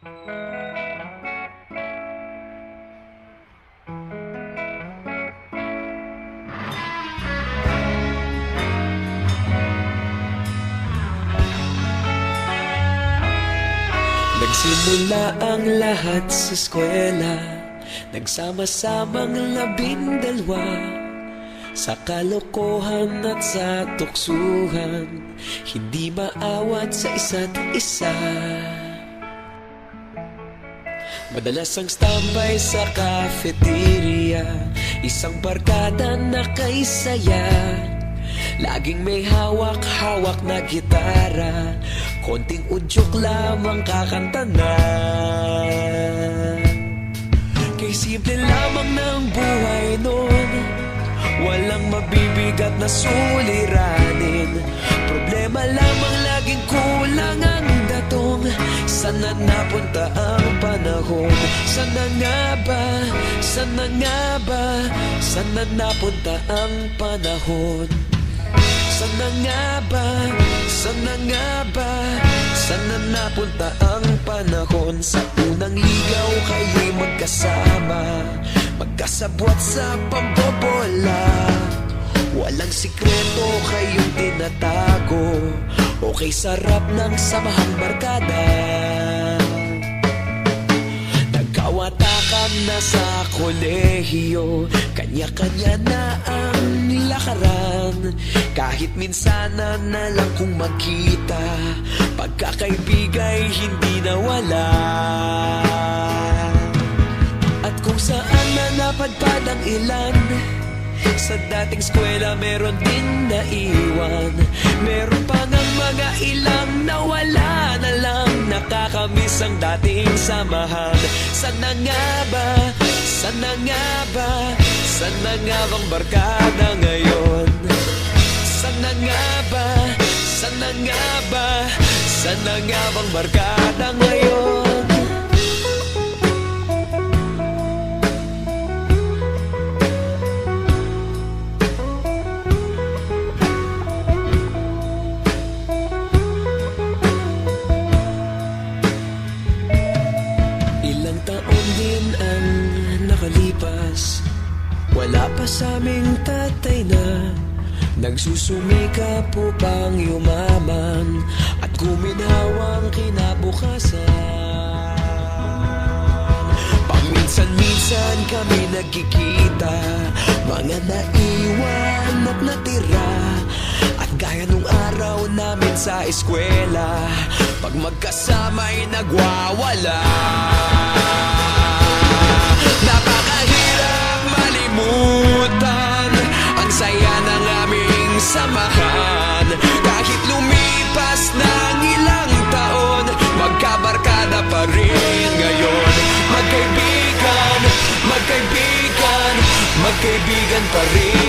Nagsimula ang lahat sa eskwela, nagsama-samang 12 sa kalokohan at sa tuksuhan, hindi maawat sa isa't isa. Madalas ang standby sa cafeteria, isang barkada na kaisaya, laging may hawak-hawak na gitara, konting udyok lamang kakanta na. Kay simple lamang ng buhay nun, walang mabibigat na suliranin, problema lamang laging kulang ang datong. Sana napunta ang panahon? Sana nga ba? Sana nga ba? Sana napunta ang panahon? Sana nga ba? Sana nga ba? Sana napunta ang panahon? Sa unang ligaw kayo'y magkasama, magkasabwat sa pambobola, walang sikreto kayong tinatago, okay sarap ng samahang barkada. Nagkawatakan na sa kolehiyo, kanya-kanya na ang lakaran, kahit minsana na lang kung magkita, pagkakaibigay hindi nawala. At kung saan na napadpad ang ilan, sa dating eskwela meron din naiwan, meron pa ngang mga ilang nawala na lang, nakakamiss ang dating samahan. Sana nga ba? Sana nga ba? Sana nga bang barkada ngayon? Sana nga ba? Sana nga ba? Sana nga bang barkada ngayon? Ilang taon din ang nakalipas, wala pa sa aming tatay na nagsusumikap upang yumaman at guminhawang kinabukasan. Paminsan-minsan kami nagkikita, mga naiwan at natira, at gaya nung araw namin sa eskwela, pag magkasama'y nagwawala. Napakahirap malimutan ang saya ng aming samahan, kahit lumipas ng ilang taon, magkabarkada pa rin ngayon. Magkaibigan, magkaibigan, magkaibigan pa rin